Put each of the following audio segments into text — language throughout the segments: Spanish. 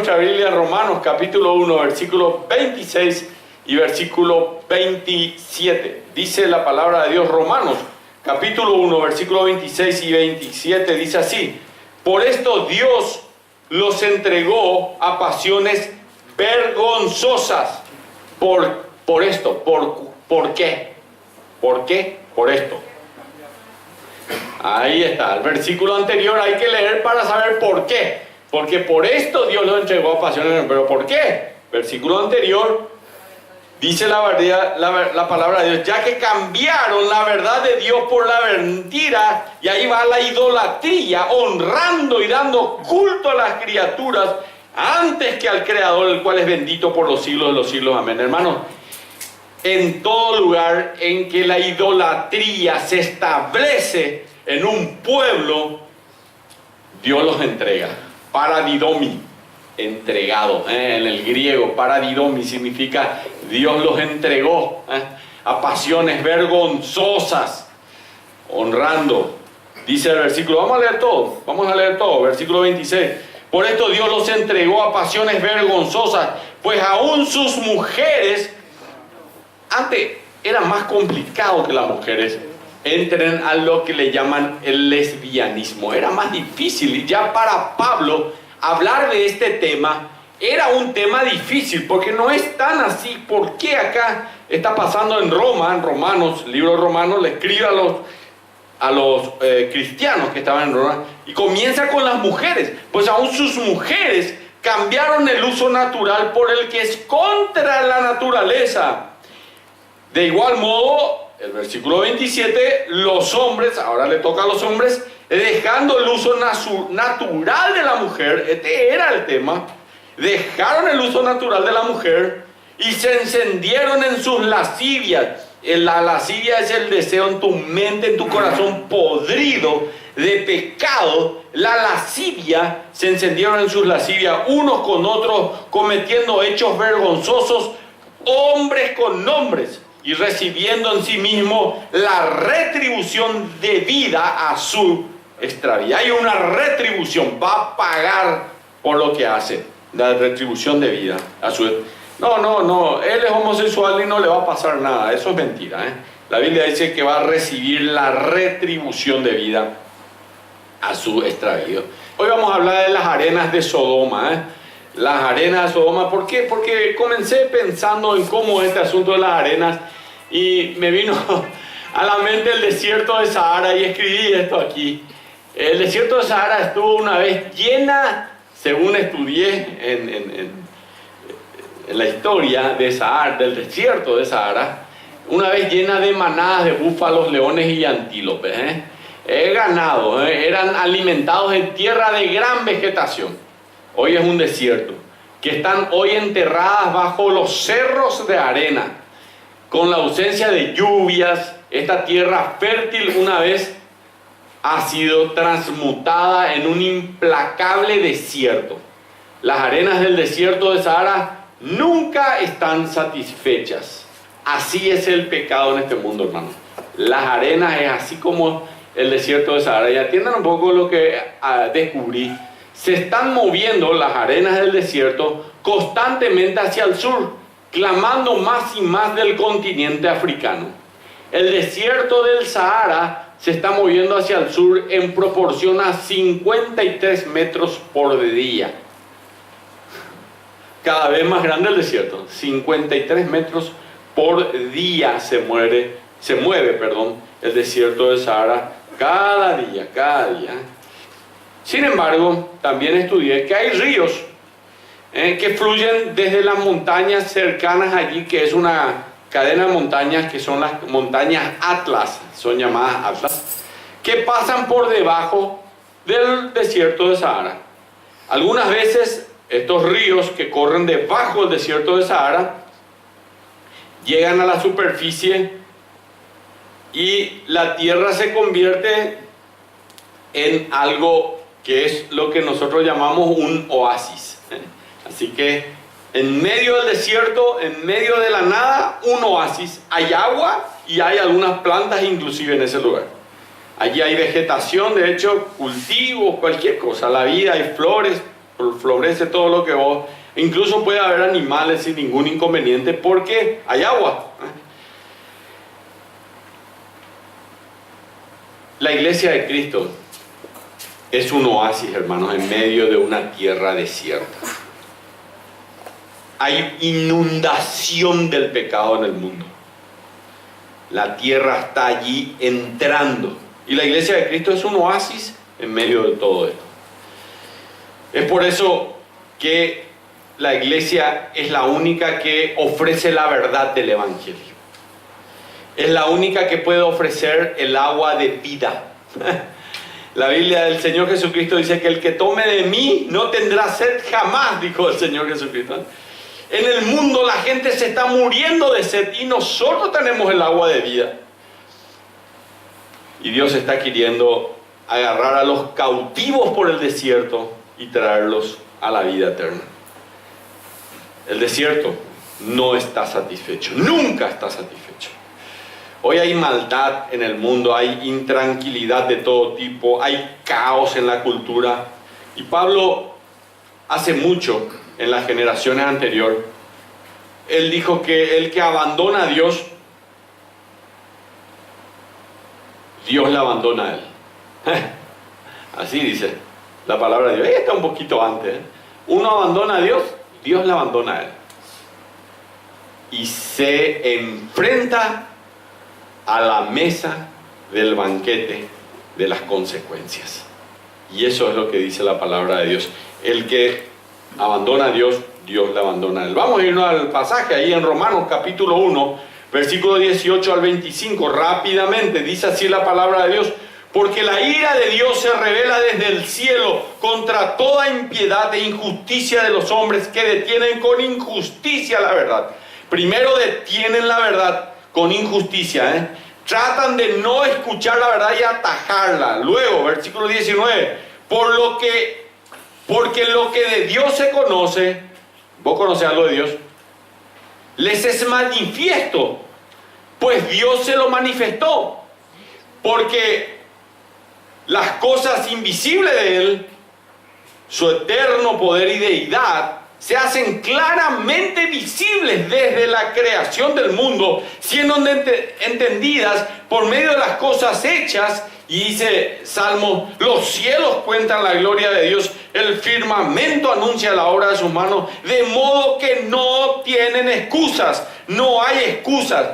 nuestra Biblia Romanos capítulo 1, versículo 26 y versículo 27. Dice la palabra de Dios, Romanos capítulo 1, versículo 26 y 27, dice así: por esto Dios los entregó a pasiones vergonzosas. ¿Por esto? ¿Por qué? ¿Por qué? Por esto. Ahí está, el versículo anterior hay que leer para saber por qué. Porque por esto Dios los entregó a pasiones, pero ¿por qué? Versículo anterior dice la palabra de Dios, ya que cambiaron la verdad de Dios por la mentira, y ahí va la idolatría, honrando y dando culto a las criaturas antes que al Creador, el cual es bendito por los siglos de los siglos. Amén. Hermanos, en todo lugar en que la idolatría se establece en un pueblo, Dios los entrega. Paradidomi, entregado. En el griego, paradidomi significa Dios los entregó a pasiones vergonzosas, honrando. Dice el versículo, vamos a leer todo, versículo 26. Por esto Dios los entregó a pasiones vergonzosas, pues aún sus mujeres, antes era más complicado que las mujeres entren a lo que le llaman el lesbianismo. Era más difícil, y ya para Pablo hablar de este tema era un tema difícil, porque no es tan así. ¿Por qué acá está pasando en Roma, en Romanos, el libro de Romanos le escribe a los cristianos que estaban en Roma, y comienza con las mujeres? Pues aún sus mujeres cambiaron el uso natural por el que es contra la naturaleza. De igual modo, el versículo 27, los hombres, ahora le toca a los hombres, dejando el uso natural de la mujer, este era el tema, dejaron el uso natural de la mujer y se encendieron en sus lascivias. La lascivia es el deseo en tu mente, en tu corazón podrido de pecado. La lascivia, se encendieron en sus lascivias unos con otros, cometiendo hechos vergonzosos, hombres con hombres, y recibiendo en sí mismo la retribución debida a su extravío. Hay una retribución, va a pagar por lo que hace, la retribución debida a su... No, él es homosexual y no le va a pasar nada, eso es mentira, La Biblia dice que va a recibir la retribución debida a su extravío. Hoy vamos a hablar de las arenas de Sodoma, Las arenas de Sodoma. ¿Por qué? Porque comencé pensando en cómo este asunto de las arenas, y me vino a la mente el desierto de Sahara, y escribí esto aquí. El desierto de Sahara estuvo una vez llena, según estudié en la historia de Sahara, del desierto de Sahara, una vez llena de manadas de búfalos, leones y antílopes. Ganado, eran alimentados en tierra de gran vegetación. Hoy es un desierto, que están hoy enterradas bajo los cerros de arena. Con la ausencia de lluvias, esta tierra fértil una vez ha sido transmutada en un implacable desierto. Las arenas del desierto de Sahara nunca están satisfechas. Así es el pecado en este mundo, hermano. Las arenas es así como el desierto de Sahara. Y atiendan un poco lo que descubrí. Se están moviendo las arenas del desierto constantemente hacia el sur, clamando más y más del continente africano. El desierto del Sahara se está moviendo hacia el sur en proporción a 53 metros por día. Cada vez más grande el desierto. 53 metros por día se mueve, el desierto del Sahara cada día. Sin embargo, también estudié que hay ríos que fluyen desde las montañas cercanas allí, que es una cadena de montañas que son las montañas Atlas, son llamadas Atlas, que pasan por debajo del desierto de Sahara. Algunas veces estos ríos que corren debajo del desierto de Sahara llegan a la superficie y la tierra se convierte en algo que es lo que nosotros llamamos un oasis. Así que en medio del desierto, en medio de la nada, un oasis. Hay agua y hay algunas plantas inclusive en ese lugar. Allí hay vegetación, de hecho, cultivos, cualquier cosa, la vida, hay flores, florece todo lo que vos. Incluso puede haber animales sin ningún inconveniente porque hay agua. La iglesia de Cristo es un oasis, hermanos, en medio de una tierra desierta. Hay inundación del pecado en el mundo. La tierra está allí entrando. Y la iglesia de Cristo es un oasis en medio de todo esto. Es por eso que la iglesia es la única que ofrece la verdad del Evangelio. Es la única que puede ofrecer el agua de vida. La Biblia del Señor Jesucristo dice que el que tome de mí no tendrá sed jamás, dijo el Señor Jesucristo. En el mundo la gente se está muriendo de sed y nosotros tenemos el agua de vida. Y Dios está queriendo agarrar a los cautivos por el desierto y traerlos a la vida eterna. El desierto no está satisfecho, nunca está satisfecho. Hoy hay maldad en el mundo, hay intranquilidad de todo tipo, hay caos en la cultura. Y Pablo hace mucho, en las generaciones anteriores, él dijo que el que abandona a Dios, Dios le abandona a él. Así dice la palabra de Dios. Ahí está un poquito antes. Uno abandona a Dios, Dios le abandona a él. Y se enfrenta a la mesa del banquete de las consecuencias. Y eso es lo que dice la palabra de Dios. El que abandona a Dios, Dios le abandona a él. Vamos a irnos al pasaje ahí en Romanos capítulo 1, versículo 18 al 25. Rápidamente dice así la palabra de Dios. Porque la ira de Dios se revela desde el cielo contra toda impiedad e injusticia de los hombres que detienen con injusticia la verdad. Primero detienen la verdad con injusticia, tratan de no escuchar la verdad y atajarla. Luego, versículo 19, porque lo que de Dios se conoce, vos conocés algo de Dios, les es manifiesto, pues Dios se lo manifestó, porque las cosas invisibles de Él, su eterno poder y deidad, se hacen claramente visibles desde la creación del mundo, siendo entendidas por medio de las cosas hechas. Y dice Salmo, los cielos cuentan la gloria de Dios, el firmamento anuncia la obra de sus manos, de modo que no tienen excusas. No hay excusas,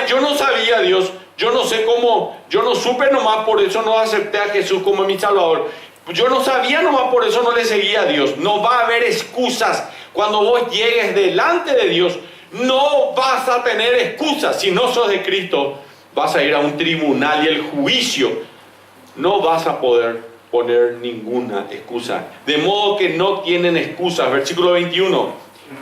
yo no sabía a Dios, yo no sé cómo, yo no supe nomás, por eso no acepté a Jesús como mi Salvador. Yo no sabía nomás, por eso no le seguía a Dios. No va a haber excusas. Cuando vos llegues delante de Dios, no vas a tener excusas. Si no sos de Cristo, vas a ir a un tribunal y el juicio. No vas a poder poner ninguna excusa. De modo que no tienen excusas. Versículo 21.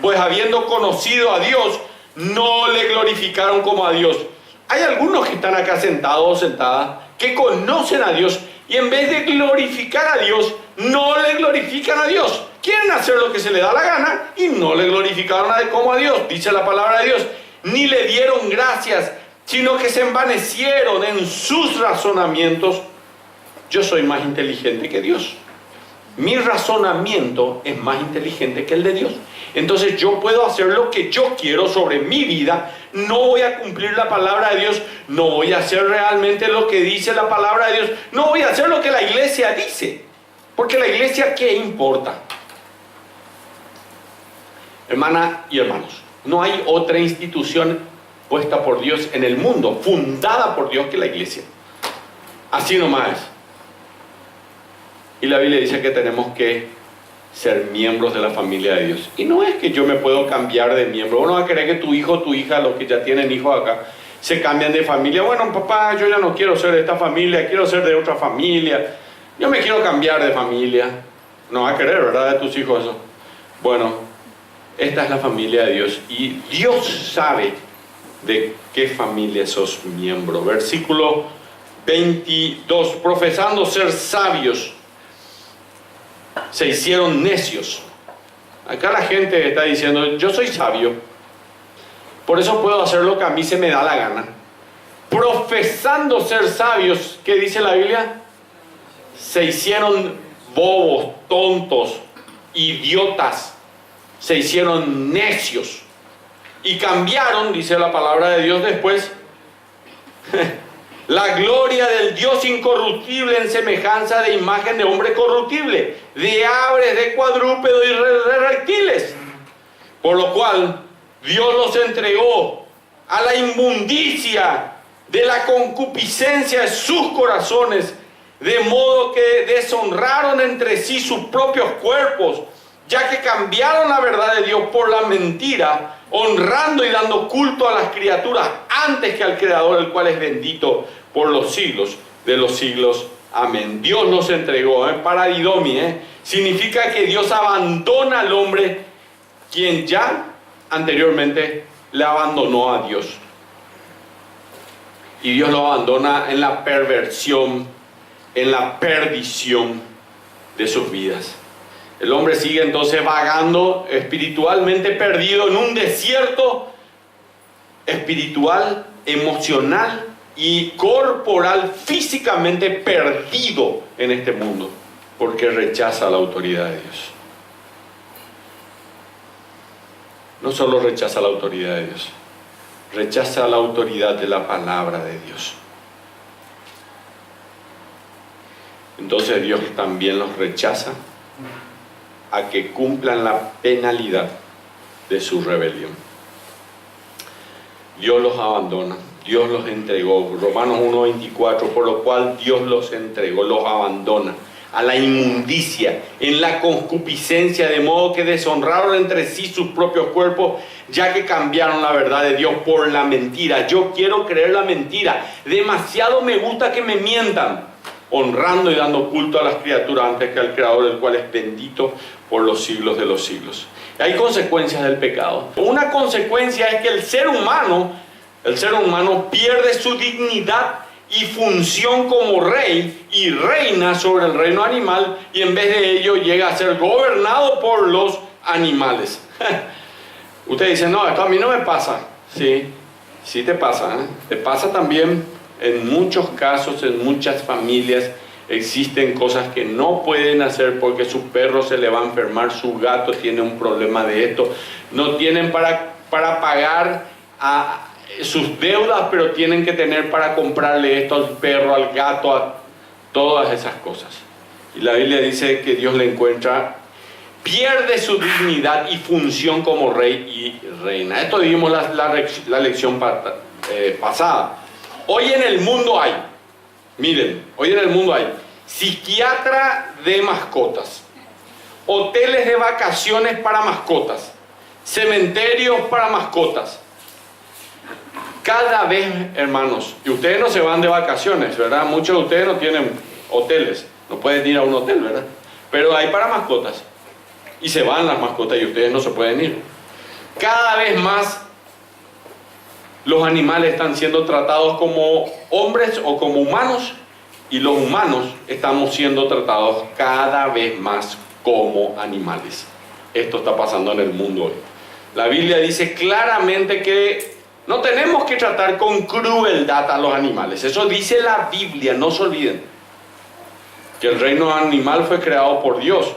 Pues habiendo conocido a Dios, no le glorificaron como a Dios. Hay algunos que están acá sentados o sentadas que conocen a Dios y en vez de glorificar a Dios, no le glorifican a Dios. Quieren hacer lo que se le da la gana y no le glorificaron como a Dios. Dice la palabra de Dios. Ni le dieron gracias, sino que se envanecieron en sus razonamientos. Yo soy más inteligente que Dios. Mi razonamiento es más inteligente que el de Dios. Entonces yo puedo hacer lo que yo quiero sobre mi vida. No voy a cumplir la palabra de Dios. No voy a hacer realmente lo que dice la palabra de Dios. No voy a hacer lo que la iglesia dice. Porque la iglesia, ¿qué importa? Hermanas y hermanos, no hay otra institución puesta por Dios en el mundo, fundada por Dios, que la iglesia. Así nomás es. Y la Biblia dice que tenemos que ser miembros de la familia de Dios. Y no es que yo me puedo cambiar de miembro. Uno va a querer que tu hijo o tu hija, los que ya tienen hijos acá, se cambian de familia. Bueno, papá, yo ya no quiero ser de esta familia, quiero ser de otra familia. Yo me quiero cambiar de familia. No va a querer, ¿verdad?, de tus hijos eso. Bueno, esta es la familia de Dios. Y Dios sabe de qué familia sos miembro. Versículo 22. Profesando ser sabios, se hicieron necios. Acá la gente está diciendo, yo soy sabio, por eso puedo hacer lo que a mí se me da la gana. Profesando ser sabios, ¿qué dice la Biblia? Se hicieron bobos, tontos, idiotas, se hicieron necios y cambiaron, dice la palabra de Dios después, la gloria del Dios incorruptible en semejanza de imagen de hombre corruptible, de aves, de cuadrúpedos y de reptiles. Por lo cual Dios los entregó a la inmundicia de la concupiscencia de sus corazones, de modo que deshonraron entre sí sus propios cuerpos, ya que cambiaron la verdad de Dios por la mentira, honrando y dando culto a las criaturas antes que al Creador, el cual es bendito por los siglos de los siglos. Amén. Dios los entregó, paradidomi, significa que Dios abandona al hombre, quien ya anteriormente le abandonó a Dios. Y Dios lo abandona en la perversión, en la perdición de sus vidas. El hombre sigue entonces vagando, espiritualmente perdido en un desierto espiritual, emocional y corporal, físicamente perdido en este mundo, porque rechaza la autoridad de Dios. No solo rechaza la autoridad de Dios, rechaza la autoridad de la palabra de Dios. Entonces Dios también los rechaza a que cumplan la penalidad de su rebelión. Dios los abandona, Dios los entregó. Romanos 1:24, por lo cual Dios los entregó, los abandona a la inmundicia, en la concupiscencia, de modo que deshonraron entre sí sus propios cuerpos, ya que cambiaron la verdad de Dios por la mentira. Yo quiero creer la mentira, demasiado me gusta que me mientan, honrando y dando culto a las criaturas antes que al Creador, el cual es bendito por los siglos de los siglos. Hay consecuencias del pecado. Una consecuencia es que el ser humano pierde su dignidad y función como rey y reina sobre el reino animal, y en vez de ello llega a ser gobernado por los animales. Usted dice, no, esto a mí no me pasa. Sí te pasa, Te pasa también en muchos casos, en muchas familias. Existen cosas que no pueden hacer porque su perro se le va a enfermar, su gato tiene un problema de esto, no tienen para pagar sus deudas, pero tienen que tener para comprarle esto al perro, al gato, a todas esas cosas. Y la Biblia dice que Dios le encuentra, pierde su dignidad y función como rey y reina. Esto vimos la lección pasada. Hoy en el mundo hay, hoy en el mundo hay psiquiatra de mascotas, hoteles de vacaciones para mascotas, cementerios para mascotas. Cada vez, hermanos, y ustedes no se van de vacaciones, ¿verdad? Muchos de ustedes no tienen hoteles, no pueden ir a un hotel, ¿verdad? Pero hay para mascotas, y se van las mascotas y ustedes no se pueden ir. Cada vez más los animales están siendo tratados como hombres o como humanos, y los humanos estamos siendo tratados cada vez más como animales. Esto está pasando en el mundo hoy. La Biblia dice claramente que no tenemos que tratar con crueldad a los animales. Eso dice la Biblia, no se olviden. Que el reino animal fue creado por Dios.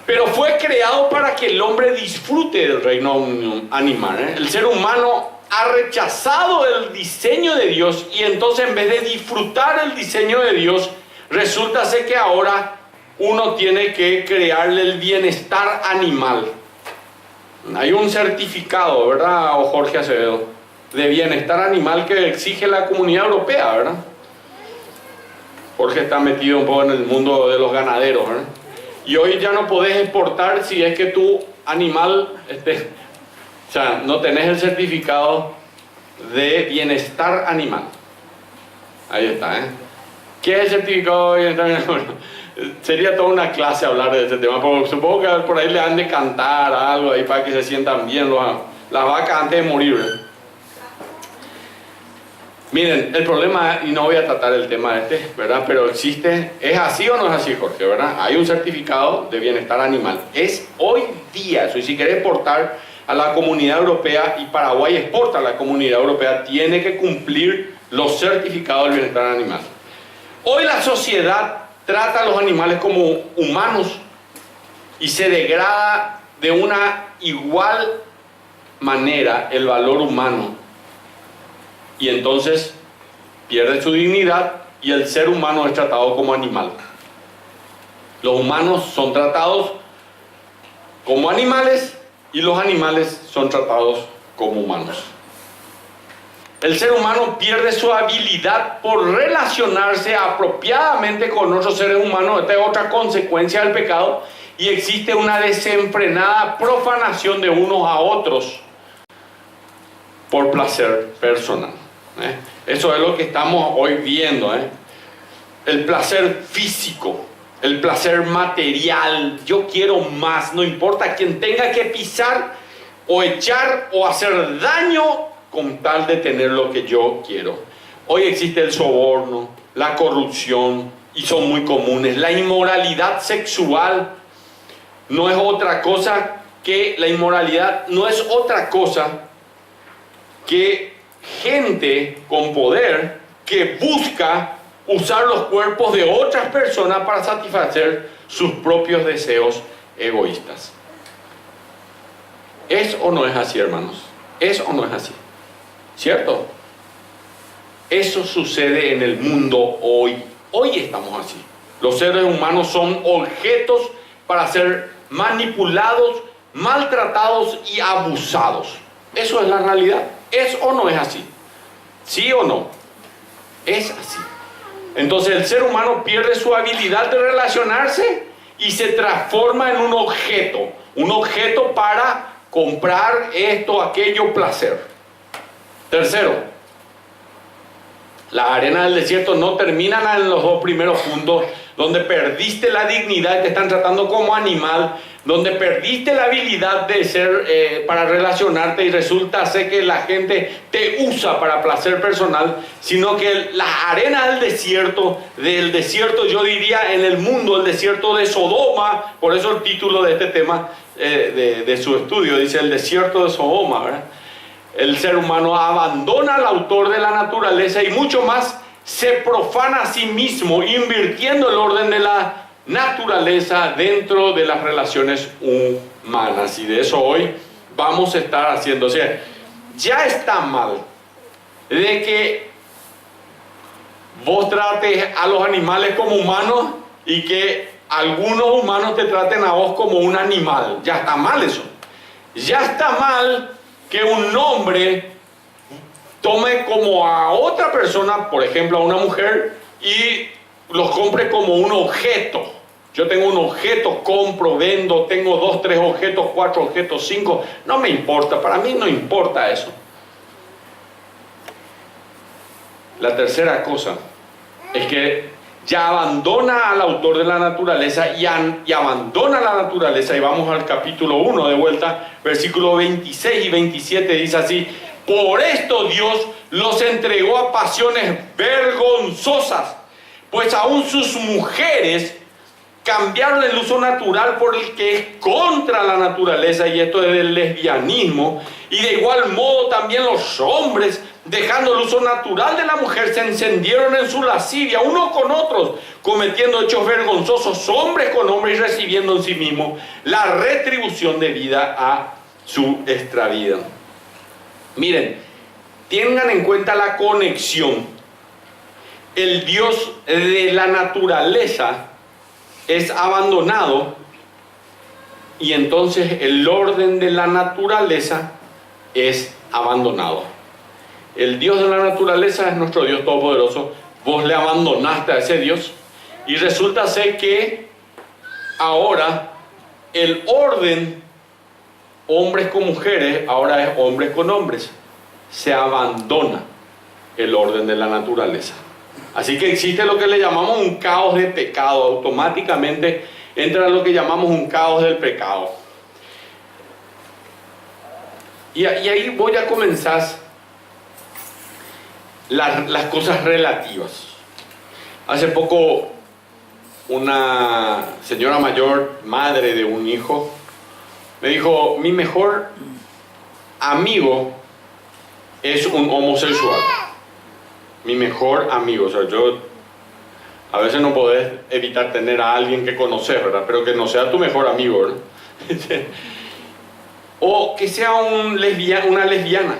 Pero fue creado para que el hombre disfrute del reino animal. El ser humano ha rechazado el diseño de Dios, y entonces en vez de disfrutar el diseño de Dios, resulta ser que ahora uno tiene que crearle el bienestar animal. Hay un certificado, ¿verdad, Jorge Acevedo, de bienestar animal que exige la Comunidad Europea, ¿verdad? Jorge está metido un poco en el mundo de los ganaderos, ¿verdad? Y hoy ya no podés exportar si es que tu animal, o sea, no tenés el certificado de bienestar animal. Ahí está, ¿Qué es el certificado de bienestar animal? Bueno, sería toda una clase hablar de este tema, porque supongo que por ahí le han de cantar algo ahí para que se sientan bien las vacas antes de morir, ¿verdad? Miren, el problema, y no voy a tratar el tema ¿verdad? Pero existe, ¿es así o no es así, Jorge? ¿Verdad? Hay un certificado de bienestar animal. Es hoy día eso, y si querés exportar a la Comunidad Europea, y Paraguay exporta a la Comunidad Europea, tiene que cumplir los certificados del bienestar animal. Hoy la sociedad trata a los animales como humanos, y se degrada de una igual manera el valor humano, y entonces pierde su dignidad y el ser humano es tratado como animal. Los humanos son tratados como animales y los animales son tratados como humanos. El ser humano pierde su habilidad por relacionarse apropiadamente con otros seres humanos. Esta es otra consecuencia del pecado, y existe una desenfrenada profanación de unos a otros por placer personal. Eso es lo que estamos hoy viendo. El placer físico, el placer material. Yo quiero más, no importa quién tenga que pisar o echar o hacer daño con tal de tener lo que yo quiero. Hoy existe el soborno, la corrupción, y son muy comunes. La inmoralidad sexual no es otra cosa que la inmoralidad, no es otra cosa que gente con poder que busca usar los cuerpos de otras personas para satisfacer sus propios deseos egoístas. ¿Es o no es así, hermanos? ¿Es o no es así? ¿Cierto? Eso sucede en el mundo hoy. Hoy estamos así. Los seres humanos son objetos para ser manipulados, maltratados y abusados. Eso es la realidad. ¿Es o no es así? ¿Sí o no? Es así. Entonces el ser humano pierde su habilidad de relacionarse y se transforma en un objeto para comprar esto, aquello, placer. Tercero, las arenas del desierto no terminan en los dos primeros puntos, donde perdiste la dignidad y te están tratando como animal, donde perdiste la habilidad de ser para relacionarte y resulta ser que la gente te usa para placer personal, sino que las arenas del desierto, yo diría en el mundo, el desierto de Sodoma, por eso el título de este tema de su estudio dice el desierto de Sodoma, ¿verdad? El ser humano abandona al autor de la naturaleza y mucho más se profana a sí mismo, invirtiendo el orden de la naturaleza dentro de las relaciones humanas. Y de eso hoy vamos a estar haciendo. O sea, ya está mal de que vos trates a los animales como humanos y que algunos humanos te traten a vos como un animal. Ya está mal eso. Ya está mal que un hombre tome como a otra persona, por ejemplo a una mujer, y los compre como un objeto. Yo tengo un objeto, compro, vendo, tengo 2, 3 objetos, 4 objetos, 5, no me importa, para mí no importa eso. La tercera cosa es que ya abandona al autor de la naturaleza y abandona la naturaleza, y vamos al capítulo 1 de vuelta, versículos 26 y 27, dice así: por esto Dios los entregó a pasiones vergonzosas, pues aún sus mujeres cambiaron el uso natural por el que es contra la naturaleza, y esto es el lesbianismo, y de igual modo también los hombres, dejando el uso natural de la mujer, se encendieron en su lascivia unos con otros, cometiendo hechos vergonzosos, hombres con hombres, y recibiendo en sí mismos la retribución debida a su extravío. Miren, tengan en cuenta la conexión. El Dios de la naturaleza es abandonado, y entonces el orden de la naturaleza es abandonado. El Dios de la naturaleza es nuestro Dios todopoderoso. Vos le abandonaste a ese Dios, y resulta ser que ahora el orden, hombres con mujeres, ahora es hombres con hombres. Se abandona el orden de la naturaleza. Así que existe lo que le llamamos un caos de pecado. Automáticamente entra lo que llamamos un caos del pecado. Y ahí voy a comenzar las cosas relativas. Hace poco una señora mayor, madre de un hijo, me dijo: mi mejor amigo es un homosexual. Mi mejor amigo, o sea, yo A veces no podés evitar tener a alguien que conoces, ¿verdad? Pero que no sea tu mejor amigo, ¿verdad? O que sea una lesbiana.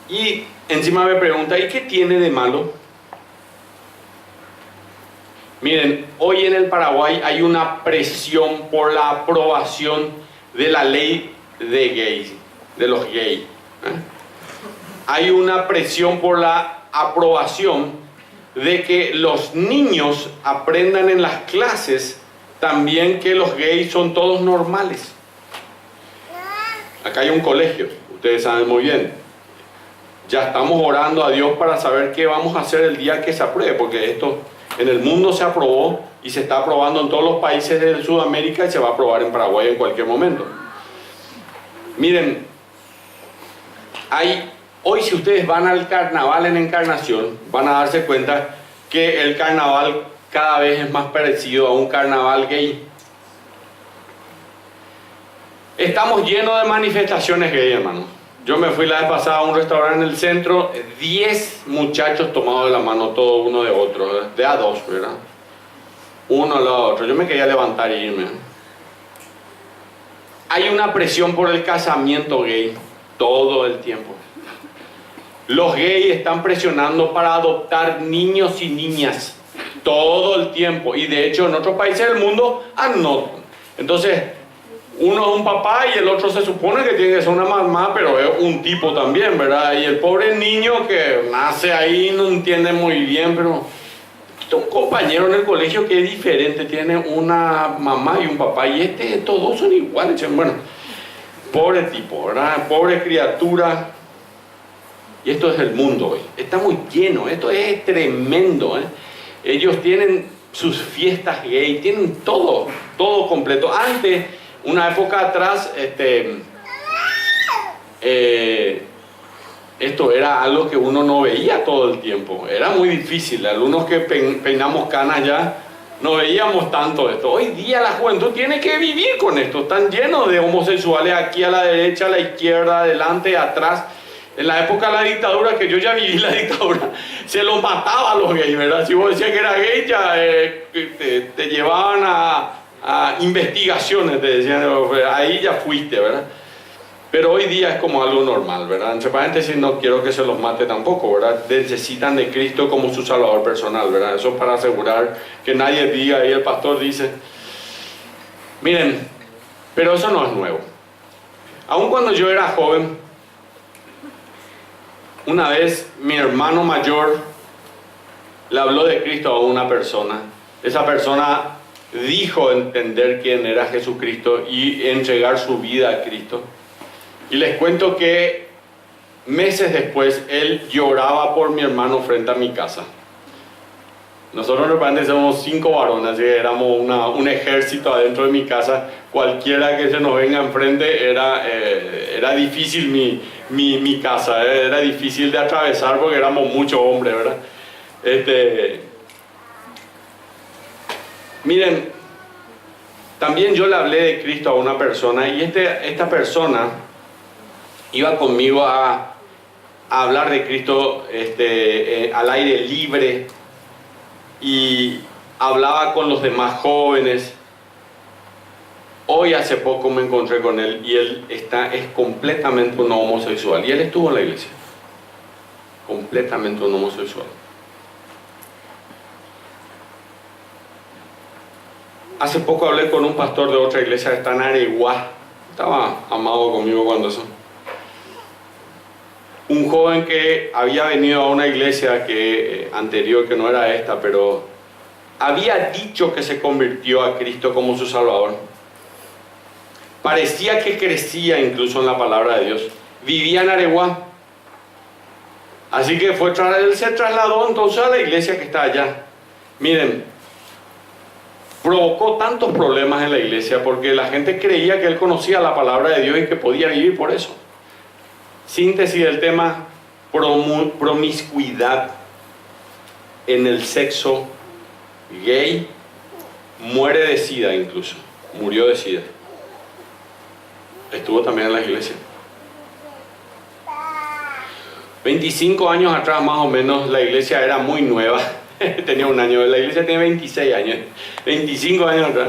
Y encima me pregunta, ¿y qué tiene de malo? Miren, hoy en el Paraguay hay una presión por la aprobación de la ley de los gays. Hay una presión por la aprobación de que los niños aprendan en las clases también que los gays son todos normales. Acá hay un colegio, ustedes saben muy bien. Ya estamos orando a Dios para saber qué vamos a hacer el día que se apruebe, porque esto en el mundo se aprobó y se está aprobando en todos los países de Sudamérica y se va a aprobar en Paraguay en cualquier momento. Miren, hoy si ustedes van al carnaval en Encarnación, van a darse cuenta que el carnaval cada vez es más parecido a un carnaval gay. Estamos llenos de manifestaciones gay, hermano. Yo me fui la vez pasada a un restaurante en el centro, 10 muchachos tomados de la mano, todo uno de otro, de a dos, ¿verdad? Uno al lado de otro. Yo me quería levantar e irme. Hay una presión por el casamiento gay todo el tiempo. Los gays están presionando para adoptar niños y niñas todo el tiempo. Y de hecho en otros países del mundo no. Entonces, uno es un papá y el otro se supone que tiene que ser una mamá, pero es un tipo también, ¿verdad? Y el pobre niño que nace ahí no entiende muy bien, pero un compañero en el colegio que es diferente, tiene una mamá y un papá, y estos dos son iguales. Bueno, pobre tipo, ¿verdad? Pobre criatura. Y esto es el mundo hoy. Está muy lleno, esto es tremendo, ¿eh? Ellos tienen sus fiestas gay, tienen todo completo. Antes, una época atrás, esto era algo que uno no veía todo el tiempo. Era muy difícil. Algunos que peinamos canas ya no veíamos tanto esto. Hoy día la juventud tiene que vivir con esto. Están llenos de homosexuales aquí a la derecha, a la izquierda, adelante, atrás. En la época de la dictadura, que yo ya viví la dictadura, se los mataba a los gays, ¿verdad? Si vos decías que era gay, ya te llevaban a investigaciones, te decían, ahí ya fuiste, ¿verdad? Pero hoy día es como algo normal, ¿verdad? Entre paréntesis, no quiero que se los mate tampoco, ¿verdad? Necesitan de Cristo como su salvador personal, ¿verdad? Eso para asegurar que nadie diga, ahí el pastor dice. Miren, pero eso no es nuevo. Aun cuando yo era joven, una vez mi hermano mayor le habló de Cristo a una persona. Esa persona dijo entender quién era Jesucristo y entregar su vida a Cristo. Y les cuento que meses después él lloraba por mi hermano frente a mi casa. Nosotros normalmente somos 5 varones, así que éramos un ejército adentro de mi casa. Cualquiera que se nos venga enfrente era difícil mi casa, era difícil de atravesar porque éramos muchos hombres, ¿verdad? Miren, también yo le hablé de Cristo a una persona y esta persona iba conmigo a hablar de Cristo al aire libre y hablaba con los demás jóvenes. Hoy hace poco me encontré con él y él es completamente un homosexual y él estuvo en la iglesia, completamente un homosexual. Hace poco hablé con un pastor de otra iglesia que está en Areguá, estaba amado conmigo cuando eso. Un joven que había venido a una iglesia anterior, que no era esta, pero había dicho que se convirtió a Cristo como su Salvador. Parecía que crecía incluso en la palabra de Dios. Vivía en Areguá. Así que él se trasladó entonces a la iglesia que está allá. Miren, provocó tantos problemas en la iglesia porque la gente creía que él conocía la palabra de Dios y que podía vivir por eso. Síntesis del tema: promiscuidad en el sexo gay. Muere de SIDA incluso. Murió de SIDA. Estuvo también en la iglesia. 25 años atrás más o menos la iglesia era muy nueva tenía un año, la iglesia tiene 26 años, 25 años atrás.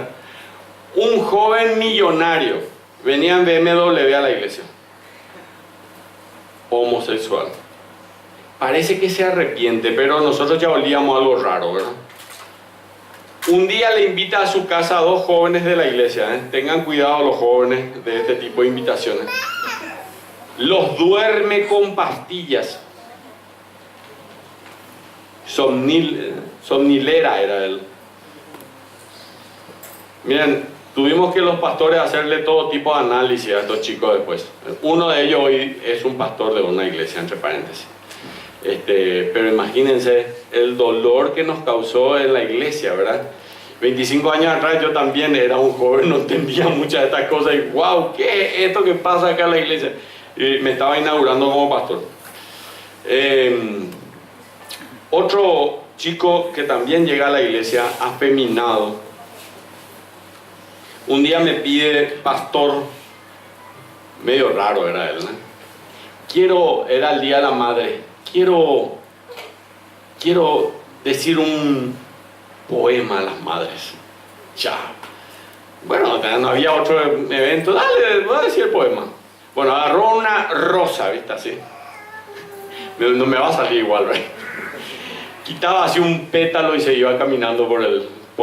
Un joven millonario venía en BMW a la iglesia, homosexual. Parece que se arrepiente, pero nosotros ya olíamos algo raro, ¿verdad? Un día le invita a su casa a dos jóvenes de la iglesia, ¿eh? Tengan cuidado los jóvenes de este tipo de invitaciones. Los duerme con pastillas. Somnilera era él. Miren, tuvimos que los pastores hacerle todo tipo de análisis a estos chicos después. Uno de ellos hoy es un pastor de una iglesia, entre paréntesis. Pero imagínense el dolor que nos causó en la iglesia, ¿verdad? 25 años atrás yo también era un joven, no entendía muchas de estas cosas y wow, ¿qué es esto que pasa acá en la iglesia? Y me estaba inaugurando como pastor. Otro chico que también llega a la iglesia, afeminado, un día me pide, pastor, medio raro era él, ¿no? Era el día de la madre, quiero decir un poema a las madres. Ya. Bueno, no había otro evento, dale, voy a decir el poema. Bueno, agarró una rosa, ¿viste? Así. No me va a salir igual, ¿verdad? Quitaba así un pétalo y se iba caminando por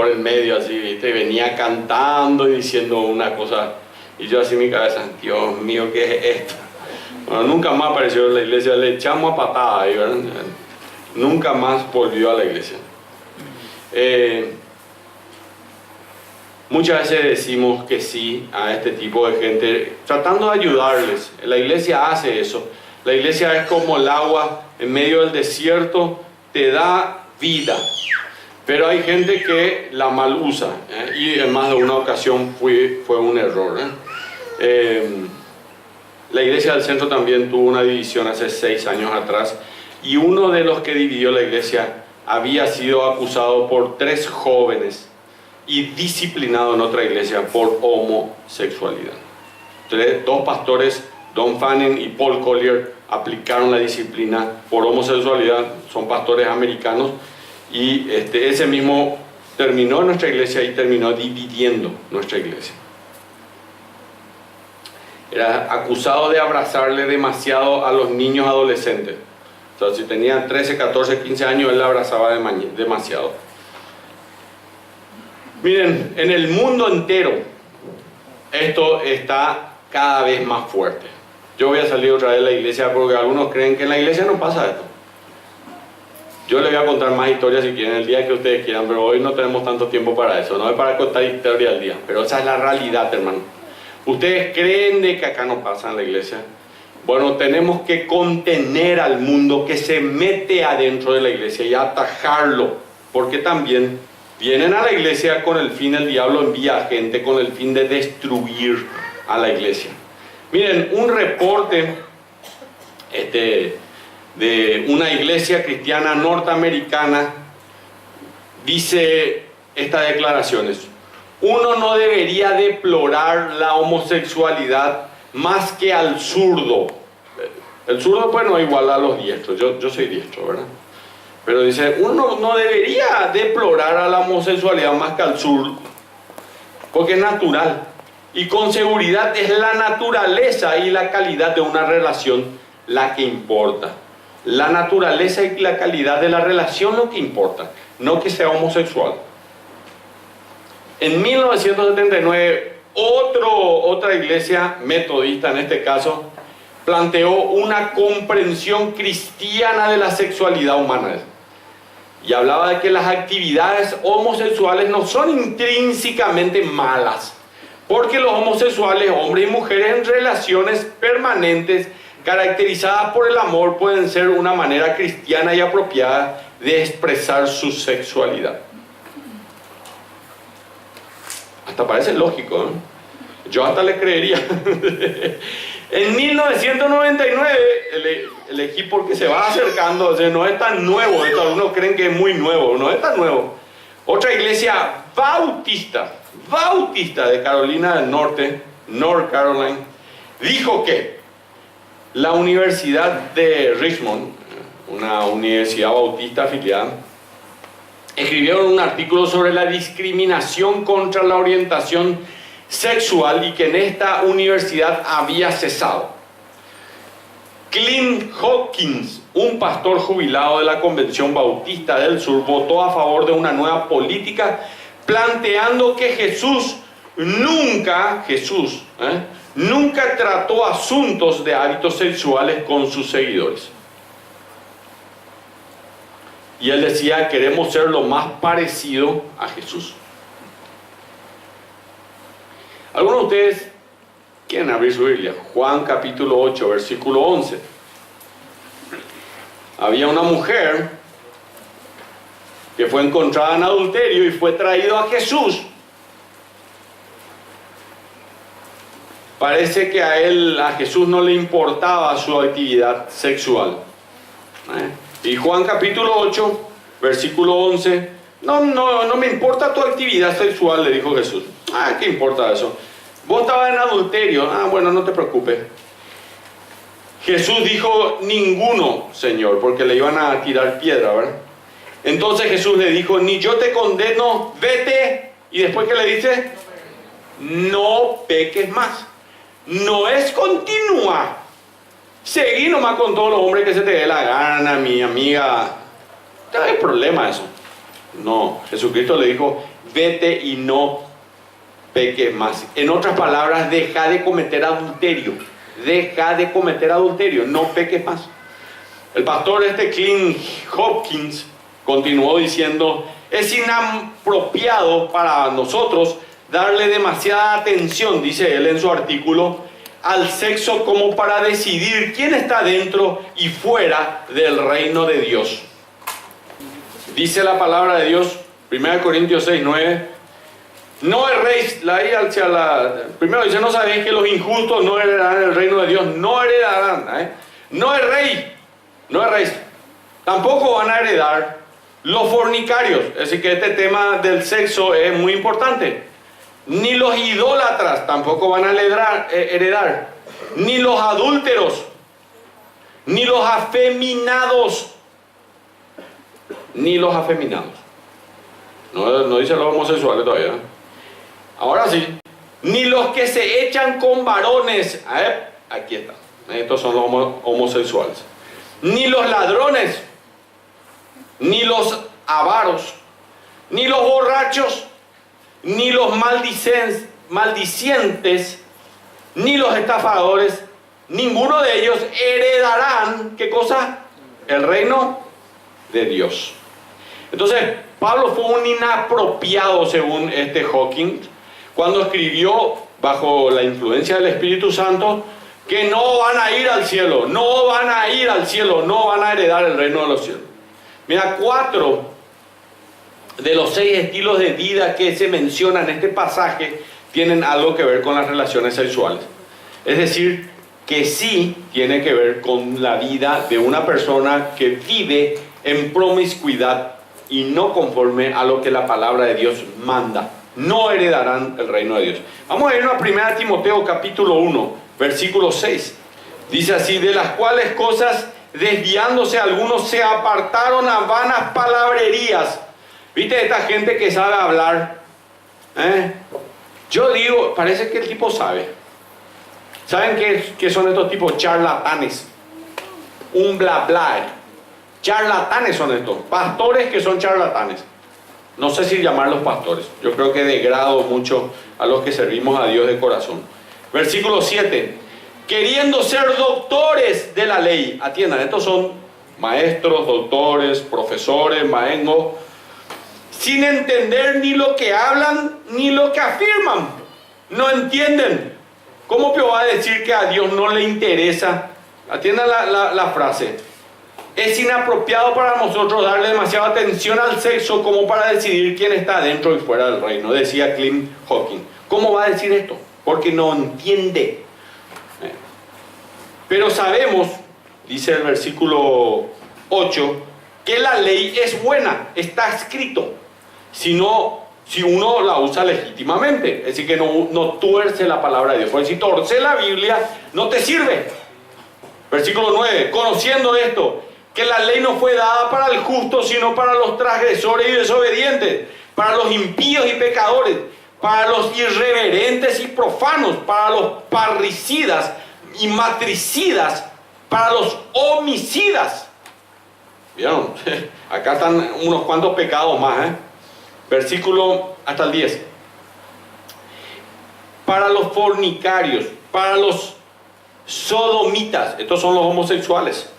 el medio, así, ¿viste? Y venía cantando y diciendo una cosa. Y yo así en mi cabeza, Dios mío, ¿qué es esto? Bueno, nunca más apareció en la iglesia, le echamos a patada ahí, ¿verdad? Nunca más volvió a la iglesia. Muchas veces decimos que sí a este tipo de gente, tratando de ayudarles. La iglesia hace eso. La iglesia es como el agua en medio del desierto, te da vida. Pero hay gente que la mal usa, y en más de una ocasión fue un error. La iglesia del centro también tuvo una división hace 6 años atrás, y uno de los que dividió la iglesia había sido acusado por 3 jóvenes y disciplinado en otra iglesia por homosexualidad. 2 pastores, Don Fanning y Paul Collier, aplicaron la disciplina por homosexualidad, son pastores americanos, y ese mismo terminó en nuestra iglesia y terminó dividiendo nuestra iglesia. Era acusado de abrazarle demasiado a los niños adolescentes. Entonces, si tenían 13, 14, 15 años, él la abrazaba demasiado. Miren, en el mundo entero, esto está cada vez más fuerte. Yo voy a salir otra vez de la iglesia porque algunos creen que en la iglesia no pasa esto. Yo les voy a contar más historias si quieren, el día que ustedes quieran, pero hoy no tenemos tanto tiempo para eso. No es para contar historias al día, pero esa es la realidad, hermano. ¿Ustedes creen de que acá no pasa en la iglesia? Bueno, tenemos que contener al mundo que se mete adentro de la iglesia y atajarlo, porque también vienen a la iglesia con el fin, el diablo envía a gente con el fin de destruir a la iglesia. Miren, un reporte de una iglesia cristiana norteamericana dice estas declaraciones: uno no debería deplorar la homosexualidad más que al zurdo. El zurdo pues no es igual a los diestros, yo soy diestro, ¿verdad? Pero dice, uno no debería deplorar a la homosexualidad más que al zurdo, porque es natural. Y con seguridad es la naturaleza y la calidad de una relación la que importa. La naturaleza y la calidad de la relación lo que importa, no que sea homosexual. En 1979, otra iglesia metodista en este caso, planteó una comprensión cristiana de la sexualidad humana. Y hablaba de que las actividades homosexuales no son intrínsecamente malas, porque los homosexuales, hombres y mujeres en relaciones permanentes, caracterizadas por el amor, pueden ser una manera cristiana y apropiada de expresar su sexualidad. Hasta parece lógico, ¿eh? Yo hasta le creería. En 1999 elegí porque se va acercando, o sea, no es tan nuevo, esto algunos creen que es muy nuevo, no es tan nuevo. Otra iglesia bautista de Carolina del Norte, North Carolina, dijo que la Universidad de Richmond, una universidad bautista afiliada, escribieron un artículo sobre la discriminación contra la orientación sexual y que en esta universidad había cesado. Clint Hopkins, un pastor jubilado de la Convención Bautista del Sur, votó a favor de una nueva política planteando que Jesús nunca trató asuntos de hábitos sexuales con sus seguidores. Y él decía, queremos ser lo más parecido a Jesús. Algunos de ustedes quieren abrir su Biblia. Juan capítulo 8, versículo 11. Había una mujer que fue encontrada en adulterio y fue traído a Jesús. Parece que a Jesús no le importaba su actividad sexual. Y Juan capítulo 8, versículo 11, no me importa tu actividad sexual, le dijo Jesús. ¿Qué importa eso? Vos estabas en adulterio. Bueno, no te preocupes. Jesús dijo, ninguno, Señor, porque le iban a tirar piedra, ¿verdad? Entonces Jesús le dijo, ni yo te condeno, vete. Y después, ¿qué le dice? No peques más. No es continua. Seguí nomás con todos los hombres que se te dé la gana, mi amiga. No hay problema eso. No, Jesucristo le dijo, vete y no peques más. En otras palabras, deja de cometer adulterio. Deja de cometer adulterio, no peques más. El pastor Clint Hopkins continuó diciendo, es inapropiado para nosotros darle demasiada atención, dice él en su artículo, al sexo como para decidir quién está dentro y fuera del reino de Dios. Dice la palabra de Dios, 1 Corintios 6, 9, no erréis, primero dice, no sabéis que los injustos no heredarán el reino de Dios, no heredarán, no erréis, tampoco van a heredar los fornicarios, es decir que este tema del sexo es muy importante. Ni los idólatras tampoco van a heredar, ni los adúlteros, ni los afeminados, no dice los homosexuales todavía. Ahora sí, ni los que se echan con varones, aquí está, estos son los homosexuales, ni los ladrones, ni los avaros, ni los borrachos, ni los maldicientes, ni los estafadores, ninguno de ellos heredarán, ¿qué cosa? El reino de Dios. Entonces, Pablo fue un inapropiado, según Hawking, cuando escribió bajo la influencia del Espíritu Santo que no van a ir al cielo, no van a heredar el reino de los cielos. Mira, 4 de los 6 estilos de vida que se mencionan en este pasaje tienen algo que ver con las relaciones sexuales. Es decir, que sí tiene que ver con la vida de una persona que vive en promiscuidad y no conforme a lo que la palabra de Dios manda. No heredarán el reino de Dios. Vamos a irnos a 1 Timoteo capítulo 1, versículo 6. Dice así, de las cuales cosas desviándose algunos se apartaron a vanas palabrerías. ¿Viste esta gente que sabe hablar? Yo digo, parece que el tipo sabe. ¿Saben qué son estos tipos? Charlatanes. Un bla bla. Charlatanes son estos. Pastores que son charlatanes. No sé si llamarlos pastores. Yo creo que degrado mucho a los que servimos a Dios de corazón. Versículo 7. Queriendo ser doctores de la ley. Atiendan, estos son maestros, doctores, profesores, maestros, sin entender ni lo que hablan ni lo que afirman. No entienden. ¿Cómo va a decir que a Dios no le interesa? Atiendan la frase. Es inapropiado para nosotros darle demasiada atención al sexo como para decidir quién está dentro y fuera del reino, decía Clint Hawking. ¿Cómo va a decir esto? Porque no entiende. Pero sabemos, dice el versículo 8, que la ley es buena, está escrito. Si uno la usa legítimamente, es decir, que no tuerce la palabra de Dios. Porque si torce la Biblia, no te sirve. Versículo 9, conociendo esto, que la ley no fue dada para el justo, sino para los transgresores y desobedientes, para los impíos y pecadores, para los irreverentes y profanos, para los parricidas y matricidas, para los homicidas. ¿Vieron? Acá están unos cuantos pecados más, Versículo hasta el 10. Para los fornicarios, para los sodomitas, estos son los homosexuales,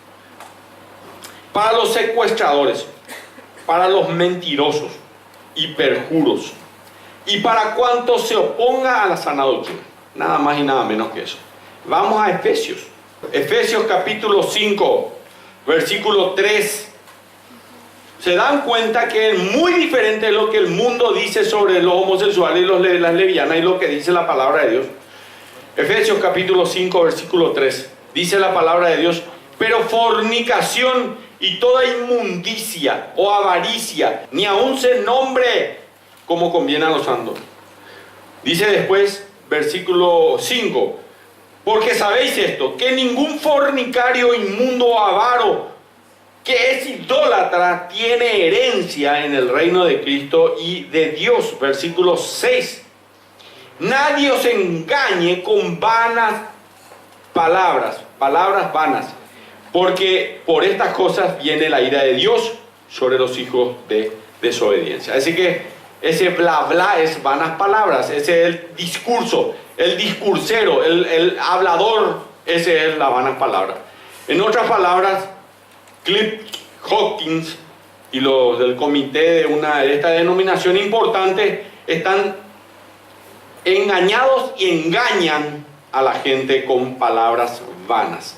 para los secuestradores, para los mentirosos y perjuros, y para cuantos se oponga a la sana doctrina. Nada más y nada menos que eso. Vamos a Efesios. Efesios capítulo 5, versículo 3. Se dan cuenta que es muy diferente de lo que el mundo dice sobre los homosexuales y las lesbianas y lo que dice la palabra de Dios. Efesios capítulo 5, versículo 3. Dice la palabra de Dios: pero fornicación y toda inmundicia o avaricia, ni aun se nombre como conviene a los santos. Dice después, versículo 5: porque sabéis esto, que ningún fornicario, inmundo o avaro, que es idólatra, tiene herencia en el reino de Cristo y de Dios. Versículo 6: nadie os engañe con vanas palabras vanas, porque por estas cosas viene la ira de Dios sobre los hijos de desobediencia. Así que ese bla bla es vanas palabras, ese es el discurso, el discursero, el hablador, ese es la vanas palabra. En otras palabras, Cliff Hawkins y los del comité de esta denominación importante están engañados y engañan a la gente con palabras vanas.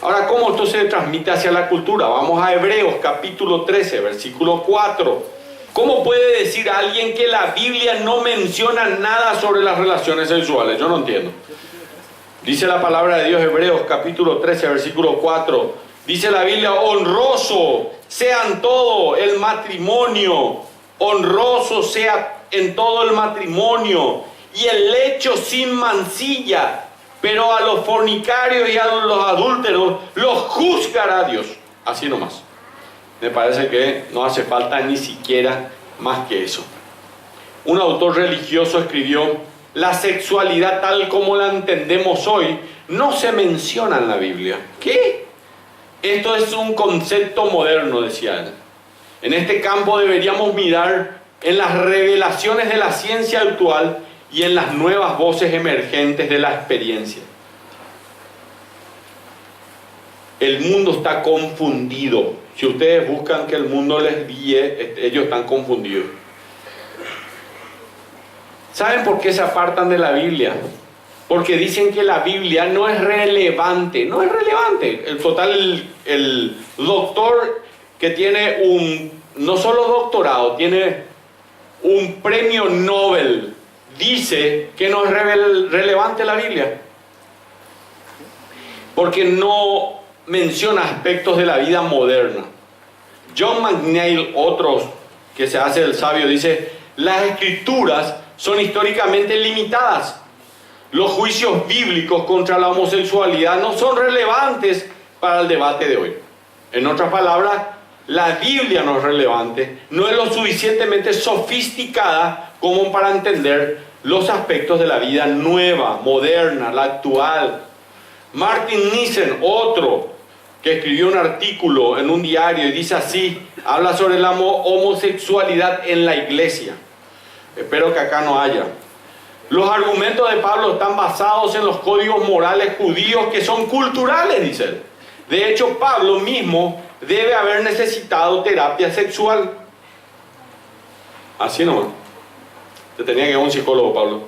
Ahora, ¿cómo esto se transmite hacia la cultura? Vamos a Hebreos capítulo 13, versículo 4. ¿Cómo puede decir alguien que la Biblia no menciona nada sobre las relaciones sexuales? Yo no entiendo. Dice la palabra de Dios, Hebreos capítulo 13, versículo 4. Dice la Biblia: honroso sea en todo el matrimonio, honroso sea en todo el matrimonio, y el lecho sin mancilla, pero a los fornicarios y a los adúlteros los juzgará Dios. Así nomás. Me parece que no hace falta ni siquiera más que eso. Un autor religioso escribió: la sexualidad tal como la entendemos hoy no se menciona en la Biblia. ¿Qué? Esto es un concepto moderno, decía él. En este campo deberíamos mirar en las revelaciones de la ciencia actual y en las nuevas voces emergentes de la experiencia. El mundo está confundido. Si ustedes buscan que el mundo les guíe, ellos están confundidos. ¿Saben por qué se apartan de la Biblia? Porque dicen que la Biblia no es relevante. No es relevante. El doctor que tiene no solo doctorado, tiene un premio Nobel, dice que no es relevante la Biblia. Porque no menciona aspectos de la vida moderna. John McNeil, otros que se hace el sabio, dice: las escrituras son históricamente limitadas. Los juicios bíblicos contra la homosexualidad no son relevantes para el debate de hoy. En otras palabras, la Biblia no es relevante, no es lo suficientemente sofisticada como para entender los aspectos de la vida nueva, moderna, la actual. Martin Nissen, otro que escribió un artículo en un diario y dice así, habla sobre la homosexualidad en la iglesia. Espero que acá no haya. Los argumentos de Pablo están basados en los códigos morales judíos que son culturales, dice él. De hecho, Pablo mismo debe haber necesitado terapia sexual. Así nomás. Se tenía que ir a un psicólogo, Pablo.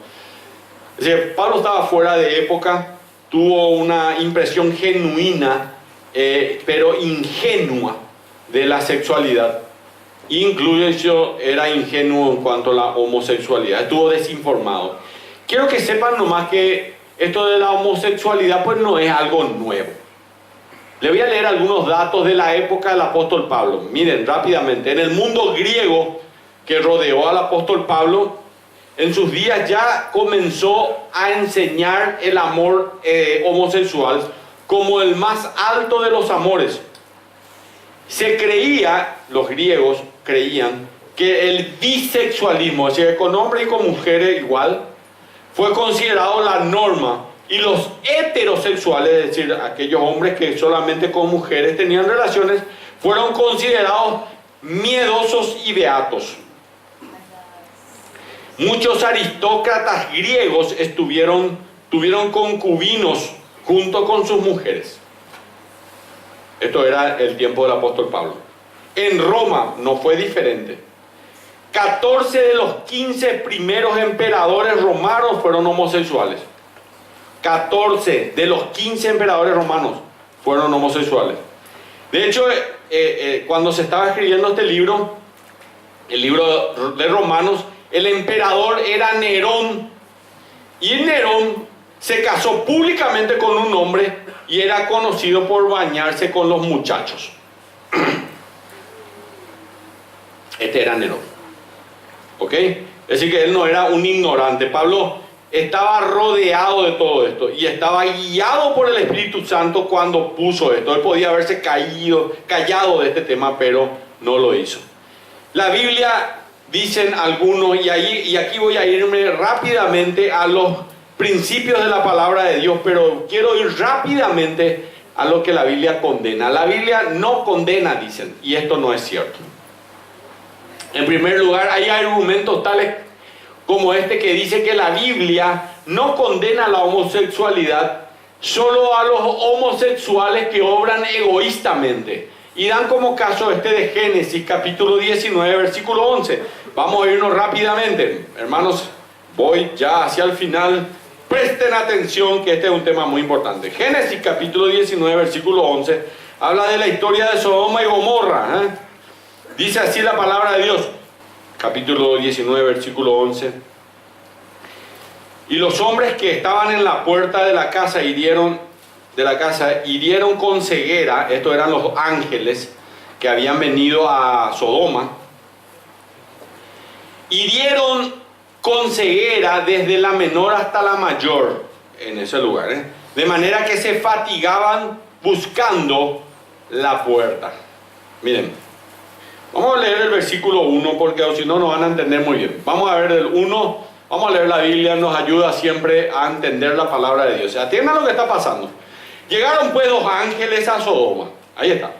Es decir, Pablo estaba fuera de época, tuvo una impresión genuina, pero ingenua de la sexualidad. Incluso era ingenuo en cuanto a la homosexualidad, estuvo desinformado. Quiero que sepan nomás que esto de la homosexualidad pues no es algo nuevo. Le voy a leer algunos datos de la época del apóstol Pablo. Miren, rápidamente, en el mundo griego que rodeó al apóstol Pablo, en sus días ya comenzó a enseñar el amor homosexual como el más alto de los amores. Se creía, los griegos creían, que el bisexualismo, es decir, con hombres y con mujeres igual, fue considerado la norma, y los heterosexuales, es decir, aquellos hombres que solamente con mujeres tenían relaciones, fueron considerados miedosos y beatos. Muchos aristócratas griegos tuvieron concubinos junto con sus mujeres. Esto era el tiempo del apóstol Pablo. En Roma no fue diferente. 14 de los 15 primeros emperadores romanos fueron homosexuales. 14 de los 15 emperadores romanos fueron homosexuales. De hecho, cuando se estaba escribiendo este libro, el libro de Romanos, el emperador era Nerón. Y Nerón se casó públicamente con un hombre y era conocido por bañarse con los muchachos. Este era Nerón. ¿Ok? Es decir, que él no era un ignorante. Pablo estaba rodeado de todo esto y estaba guiado por el Espíritu Santo cuando puso esto. Él podía haberse callado de este tema, pero no lo hizo. La Biblia, dicen algunos, y aquí voy a irme rápidamente a los principios de la palabra de Dios, pero quiero ir rápidamente a lo que la Biblia condena. La Biblia no condena, dicen, y esto no es cierto. En primer lugar, hay argumentos tales como este que dice que la Biblia no condena la homosexualidad, solo a los homosexuales que obran egoístamente. Y dan como caso este de Génesis capítulo 19 versículo 11. Vamos a irnos rápidamente, hermanos, voy ya hacia el final. Presten atención que este es un tema muy importante. Génesis capítulo 19 versículo 11 habla de la historia de Sodoma y Gomorra. Dice así la palabra de Dios, capítulo 19 versículo 11. Y los hombres que estaban en la puerta de la casa hirieron con ceguera. Estos eran los ángeles que habían venido a Sodoma. Hirieron con ceguera desde la menor hasta la mayor en ese lugar, de manera que se fatigaban buscando la puerta. Miren, vamos a leer el versículo 1 porque si no, no van a entender muy bien. Vamos a ver el 1, vamos a leer la Biblia, nos ayuda siempre a entender la palabra de Dios. Atiendan lo que está pasando. Llegaron pues 2 ángeles a Sodoma, ahí está,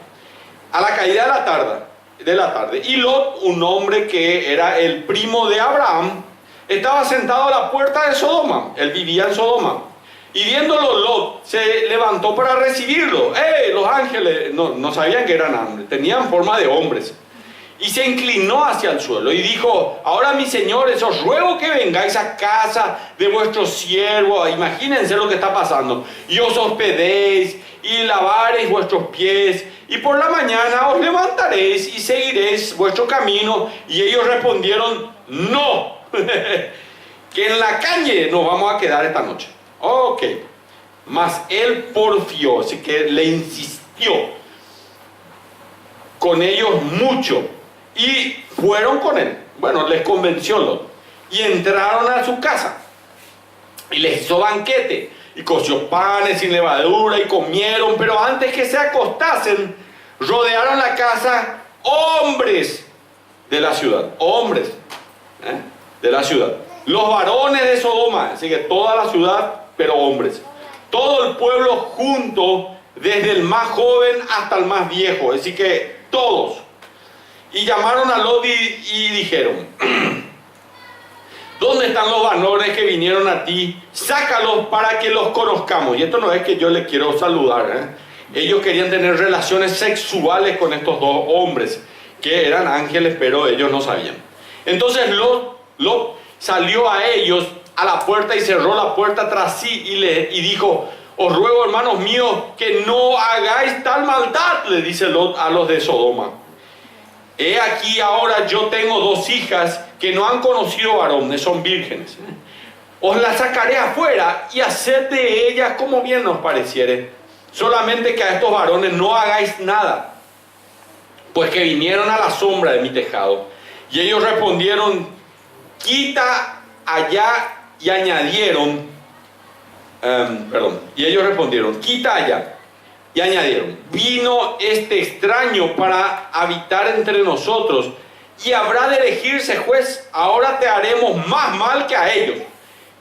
a la caída de la tarde. Y Lot, un hombre que era el primo de Abraham, estaba sentado a la puerta de Sodoma. Él vivía en Sodoma. Y viéndolo Lot, se levantó para recibirlo. Los ángeles no sabían que eran ángeles, tenían forma de hombres. Y se inclinó hacia el suelo y dijo: ahora, mis señores, os ruego que vengáis a casa de vuestro siervo. Imagínense lo que está pasando. Y os hospedéis y lavaréis vuestros pies. Y por la mañana os levantaréis y seguiréis vuestro camino. Y ellos respondieron: no, que en la calle nos vamos a quedar esta noche. Ok. Mas él porfió, así que le insistió con ellos mucho. Y fueron con él. Bueno, les convenció Lot. Y entraron a su casa. Y les hizo banquete. Y coció panes sin levadura y comieron. Pero antes que se acostasen, rodearon la casa hombres de la ciudad. Hombres de la ciudad. Los varones de Sodoma. Así que toda la ciudad, pero hombres. Todo el pueblo junto, desde el más joven hasta el más viejo. Así que todos. Y llamaron a Lot y dijeron: ¿dónde están los varones que vinieron a ti? Sácalos para que los conozcamos. Y esto no es que yo les quiero saludar, Ellos querían tener relaciones sexuales con estos 2 hombres, que eran ángeles, pero ellos no sabían. Entonces Lot salió a ellos a la puerta y cerró la puerta tras sí y dijo: os ruego, hermanos míos, que no hagáis tal maldad, le dice Lot a los de Sodoma. He aquí ahora yo tengo 2 hijas que no han conocido varones, son vírgenes. Os las sacaré afuera y haced de ellas como bien os pareciere. Solamente que a estos varones no hagáis nada, pues que vinieron a la sombra de mi tejado. Y ellos respondieron: quita allá. Y añadieron, quita allá. Y añadieron: vino este extraño para habitar entre nosotros y habrá de elegirse juez. Ahora te haremos más mal que a ellos.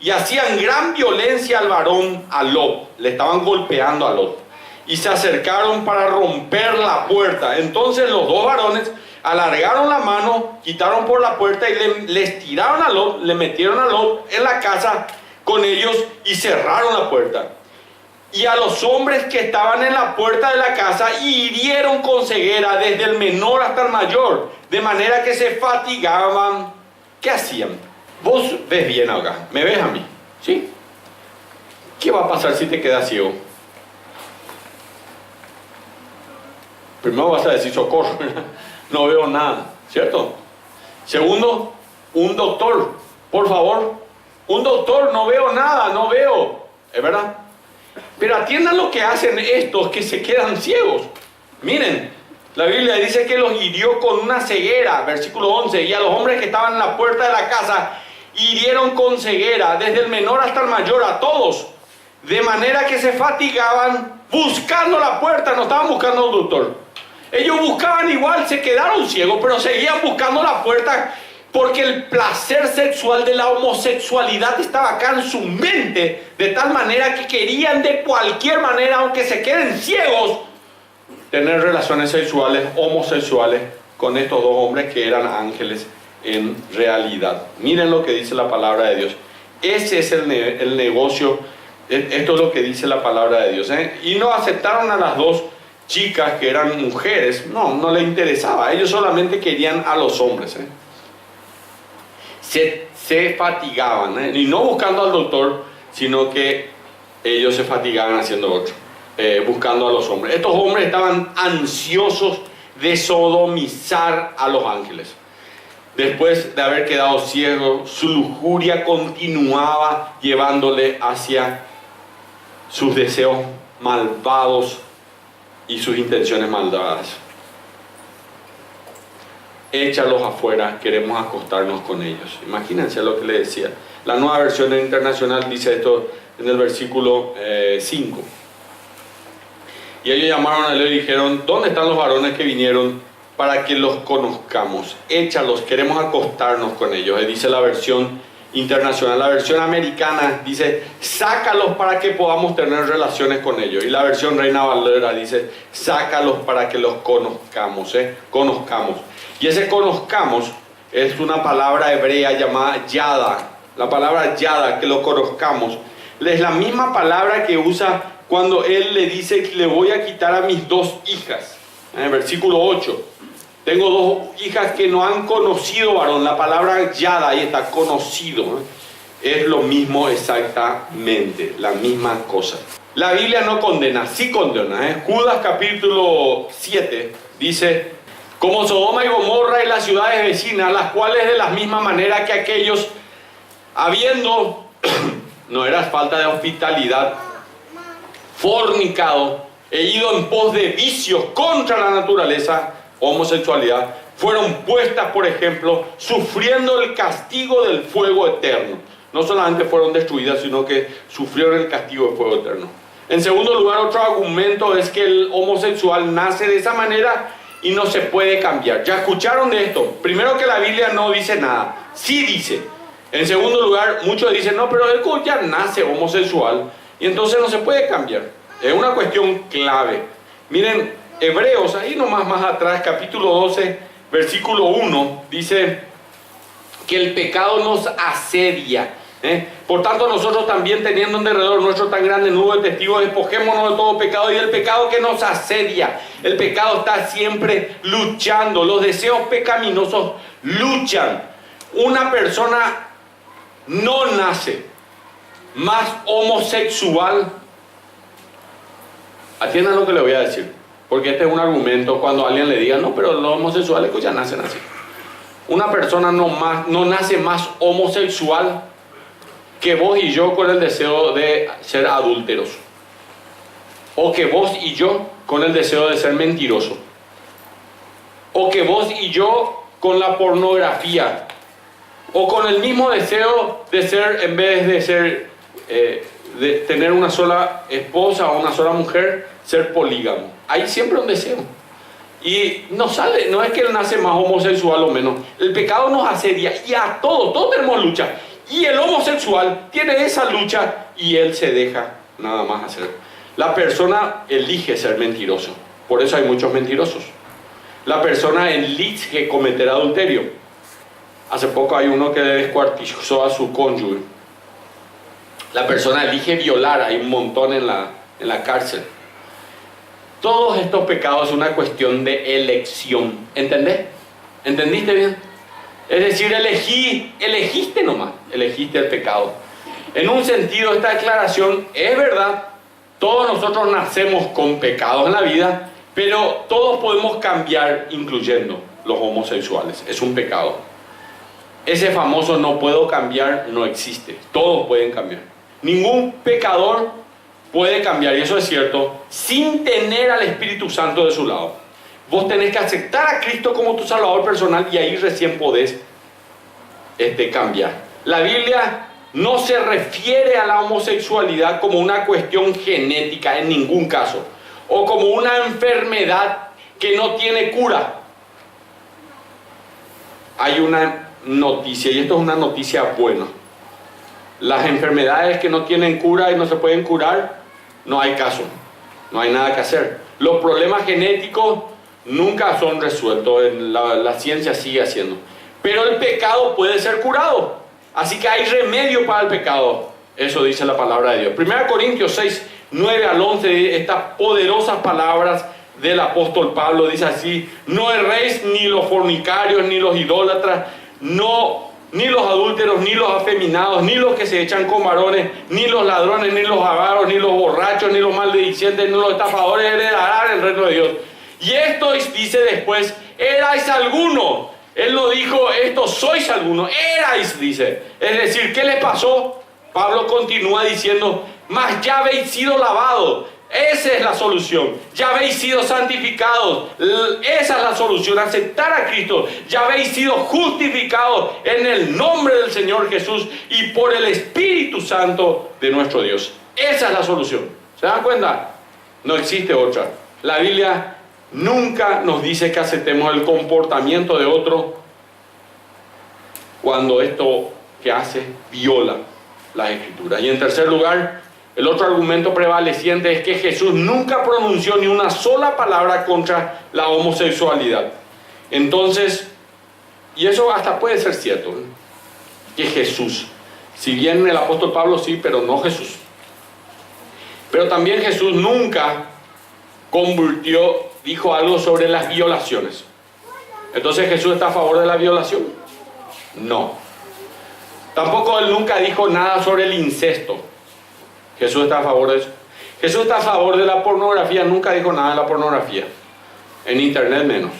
Y hacían gran violencia al varón, a Lot. Le estaban golpeando a Lot. Y se acercaron para romper la puerta. Entonces los dos varones alargaron la mano, quitaron por la puerta y les tiraron a Lot, le metieron a Lot en la casa con ellos y cerraron la puerta. Y a los hombres que estaban en la puerta de la casa hirieron con ceguera desde el menor hasta el mayor, de manera que se fatigaban. ¿Qué hacían? Vos ves bien acá, me ves a mí, ¿sí? ¿Qué va a pasar si te quedas ciego? Primero vas a decir socorro, no veo nada, ¿cierto? Segundo, un doctor, por favor, un doctor, no veo nada, no veo, ¿es verdad? Pero atiendan lo que hacen estos que se quedan ciegos. Miren, la Biblia dice que los hirió con una ceguera, versículo 11, y a los hombres que estaban en la puerta de la casa hirieron con ceguera, desde el menor hasta el mayor, a todos, de manera que se fatigaban buscando la puerta, no estaban buscando al doctor. Ellos buscaban igual, se quedaron ciegos, pero seguían buscando la puerta, porque el placer sexual de la homosexualidad estaba acá en su mente, de tal manera que querían de cualquier manera, aunque se queden ciegos, tener relaciones sexuales, homosexuales, con estos dos hombres que eran ángeles en realidad. Miren lo que dice la palabra de Dios. Ese es el negocio, esto es lo que dice la palabra de Dios, ¿eh? Y no aceptaron a las dos chicas que eran mujeres, no les interesaba, ellos solamente querían a los hombres, ¿eh? Se fatigaban, ¿eh? Y no buscando al doctor, sino que ellos se fatigaban haciendo otro, buscando a los hombres. Estos hombres estaban ansiosos de sodomizar a los ángeles. Después de haber quedado ciegos, su lujuria continuaba llevándole hacia sus deseos malvados y sus intenciones malvadas. Échalos afuera, queremos acostarnos con ellos. Imagínense lo que le decía. La Nueva Versión Internacional dice esto en el versículo 5. Y ellos llamaron a él y dijeron: ¿dónde están los varones que vinieron para que los conozcamos? Échalos, queremos acostarnos con ellos. Dice la versión internacional. La versión americana dice: sácalos para que podamos tener relaciones con ellos. Y la versión Reina Valera dice: sácalos para que los conozcamos, conozcamos. Y ese conozcamos es una palabra hebrea llamada yada. La palabra yada, que lo conozcamos, es la misma palabra que usa cuando él le dice que le voy a quitar a mis dos hijas. En el versículo 8. Tengo dos hijas que no han conocido varón. La palabra yada, ahí está, conocido, es lo mismo exactamente, la misma cosa. La Biblia no condena, sí condena. Judas capítulo 7 dice: como Sodoma y Gomorra y las ciudades vecinas, las cuales de la misma manera que aquellos, habiendo, no era falta de hospitalidad, fornicado e ido en pos de vicios contra la naturaleza, homosexualidad, fueron puestas, por ejemplo, sufriendo el castigo del fuego eterno. No solamente fueron destruidas, sino que sufrieron el castigo del fuego eterno. En segundo lugar, otro argumento es que el homosexual nace de esa manera y no se puede cambiar. ¿Ya escucharon de esto? Primero, que la Biblia no dice nada. Sí dice. En segundo lugar, muchos dicen: no, pero él ya nace homosexual y entonces no se puede cambiar. Es una cuestión clave. Miren, Hebreos, ahí nomás más atrás, capítulo 12, versículo 1, dice que el pecado nos asedia. Por tanto, nosotros también, teniendo en derredor nuestro tan grande nudo de testigos, despojémonos de todo pecado y del pecado que nos asedia. El pecado está siempre luchando. Los deseos pecaminosos luchan. Una persona no nace más homosexual. Atiendan lo que le voy a decir, porque este es un argumento cuando alguien le diga: no, pero los homosexuales pues ya nacen así. Una persona no nace más homosexual que vos y yo con el deseo de ser adúlteros, o que vos y yo con el deseo de ser mentirosos, o que vos y yo con la pornografía, o con el mismo deseo de ser, en vez de ser de tener una sola esposa o una sola mujer, ser polígamo. Hay siempre un deseo. Y no sale, no es que él nace más homosexual o menos. El pecado nos asedia y a todos tenemos lucha. Y el homosexual tiene esa lucha y él se deja nada más hacer. La persona elige ser mentiroso. Por eso hay muchos mentirosos. La persona elige cometer adulterio. Hace poco hay uno que descuartizó a su cónyuge. La persona elige violar, hay un montón en la cárcel. Todos estos pecados es una cuestión de elección. ¿Entendés? ¿Entendiste bien? Es decir, elegiste nomás, elegiste el pecado. En un sentido, esta declaración es verdad. Todos nosotros nacemos con pecados en la vida, pero todos podemos cambiar, incluyendo los homosexuales. Es un pecado. Ese famoso no puedo cambiar no existe. Todos pueden cambiar. Ningún pecador puede cambiar, y eso es cierto, sin tener al Espíritu Santo de su lado. Vos tenés que aceptar a Cristo como tu Salvador personal y ahí recién podés cambiar. La Biblia no se refiere a la homosexualidad como una cuestión genética en ningún caso, o como una enfermedad que no tiene cura. Hay una noticia, y esto es una noticia buena. Las enfermedades que no tienen cura y no se pueden curar, no hay caso, no hay nada que hacer. Los problemas genéticos nunca son resueltos, la ciencia sigue haciendo. Pero el pecado puede ser curado, así que hay remedio para el pecado. Eso dice la palabra de Dios. 1 Corintios 6, 9 al 11, estas poderosas palabras del apóstol Pablo, dice así: no erréis ni los fornicarios, ni los idólatras, ni los adúlteros, ni los afeminados, ni los que se echan con varones, ni los ladrones, ni los avaros, ni los borrachos, ni los maldicientes, ni los estafadores heredarán el reino de Dios. Y esto dice después: erais algunos. Él no dijo esto sois algunos, erais, dice. Es decir, ¿qué le pasó? Pablo continúa diciendo: mas ya habéis sido lavados. Esa es la solución. Ya habéis sido santificados. Esa es la solución. Aceptar a Cristo. Ya habéis sido justificados en el nombre del Señor Jesús y por el Espíritu Santo de nuestro Dios. Esa es la solución. ¿Se dan cuenta? No existe otra. La Biblia nunca nos dice que aceptemos el comportamiento de otro cuando esto que hace viola las Escrituras. Y en tercer lugar, el otro argumento prevaleciente es que Jesús nunca pronunció ni una sola palabra contra la homosexualidad. Entonces, y eso hasta puede ser cierto, ¿eh? Que Jesús, si bien el apóstol Pablo sí, pero no Jesús. Pero también Jesús nunca dijo algo sobre las violaciones. Entonces, ¿Jesús está a favor de la violación? No. Tampoco él nunca dijo nada sobre el incesto. Jesús está a favor de eso. Jesús está a favor de la pornografía. Nunca dijo nada de la pornografía. En internet menos.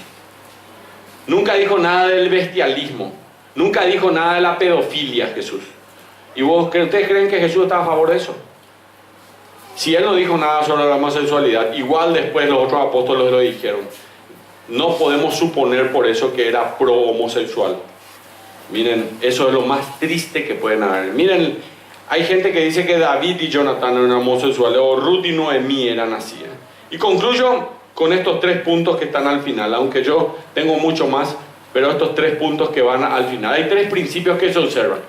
Nunca dijo nada del bestialismo. Nunca dijo nada de la pedofilia, Jesús. ¿Y ustedes creen que Jesús está a favor de eso? Si él no dijo nada sobre la homosexualidad, igual después los otros apóstoles lo dijeron. No podemos suponer por eso que era pro homosexual. Miren, eso es lo más triste que pueden haber. Miren, hay gente que dice que David y Jonathan eran homosexuales, o Ruth y Noemí eran así. Y concluyo con estos 3 puntos que están al final, aunque yo tengo mucho más, pero estos 3 puntos que van al final. Hay 3 principios que se observan.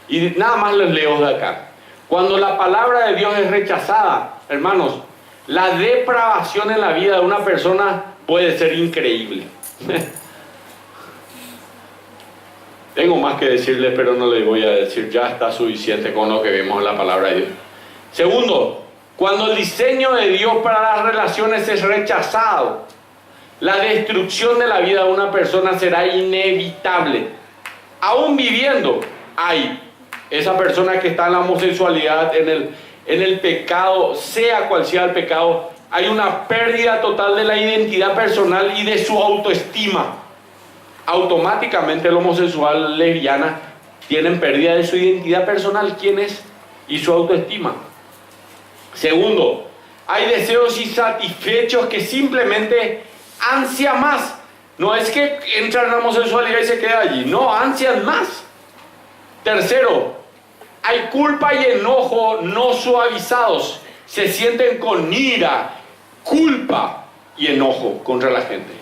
Y nada más les leo de acá. Cuando la palabra de Dios es rechazada, hermanos, la depravación en la vida de una persona puede ser increíble. Tengo más que decirles, pero no les voy a decir, ya está suficiente con lo que vemos en la palabra de Dios. Segundo, cuando el diseño de Dios para las relaciones es rechazado, la destrucción de la vida de una persona será inevitable. Aún viviendo, hay esa persona que está en la homosexualidad, en el pecado, sea cual sea el pecado, hay una pérdida total de la identidad personal y de su autoestima. Automáticamente el homosexual, lesbiana, tienen pérdida de su identidad personal, quién es, y su autoestima. Segundo, hay deseos insatisfechos que simplemente ansian más. No es que entran en la homosexualidad y se queda allí, no, ansian más. Tercero, Hay culpa y enojo no suavizados. Se sienten con ira, culpa y enojo contra la gente.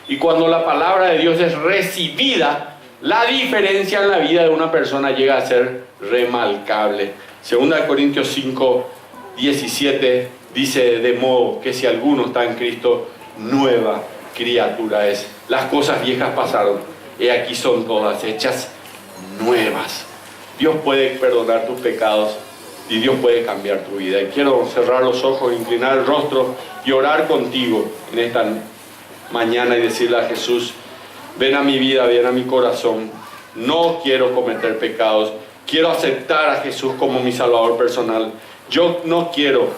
Y cuando la palabra de Dios es recibida, la diferencia en la vida de una persona llega a ser remarcable. 2 Corintios 5, 17 dice: de modo que si alguno está en Cristo, nueva criatura es. Las cosas viejas pasaron, y aquí son todas hechas nuevas. Dios puede perdonar tus pecados y Dios puede cambiar tu vida. Y quiero cerrar los ojos, inclinar el rostro y orar contigo en esta mañana y decirle a Jesús: ven a mi vida, ven a mi corazón. No quiero cometer pecados. Quiero aceptar a Jesús como mi Salvador personal. Yo no quiero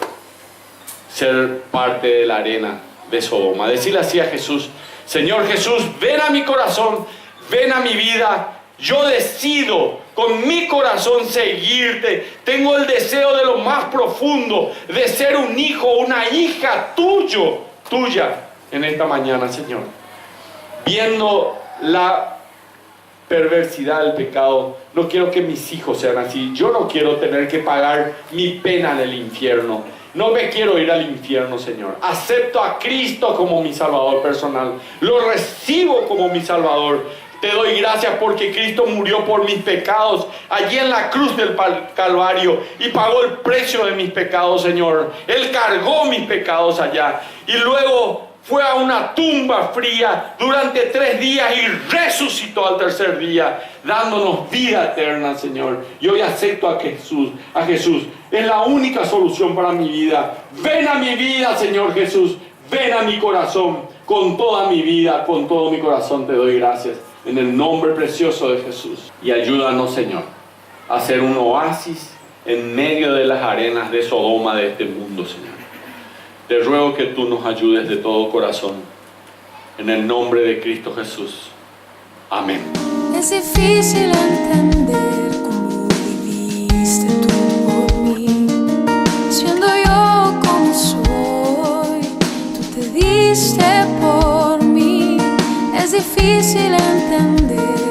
ser parte de la arena de Sodoma. Decirle así a Jesús: Señor Jesús, ven a mi corazón, ven a mi vida. Yo decido con mi corazón seguirte. Tengo el deseo de lo más profundo de ser un hijo, una hija tuya en esta mañana, Señor. Viendo la perversidad del pecado, no quiero que mis hijos sean así. Yo no quiero tener que pagar mi pena en el infierno. No me quiero ir al infierno, Señor. Acepto a Cristo como mi Salvador personal. Lo recibo como mi Salvador. Te doy gracias porque Cristo murió por mis pecados allí en la cruz del Calvario y pagó el precio de mis pecados, Señor. Él cargó mis pecados allá y luego fue a una tumba fría durante 3 días y resucitó al tercer día, dándonos vida eterna, Señor. Y hoy acepto a Jesús. Es la única solución para mi vida. Ven a mi vida, Señor Jesús. Ven a mi corazón. Con toda mi vida, con todo mi corazón te doy gracias. En el nombre precioso de Jesús. Y ayúdanos, Señor, a ser un oasis en medio de las arenas de Sodoma de este mundo, Señor. Te ruego que tú nos ayudes de todo corazón. En el nombre de Cristo Jesús. Amén. Es difícil entender cómo viviste tú por mí. Siendo yo como soy, tú te diste por mí. Es difícil entender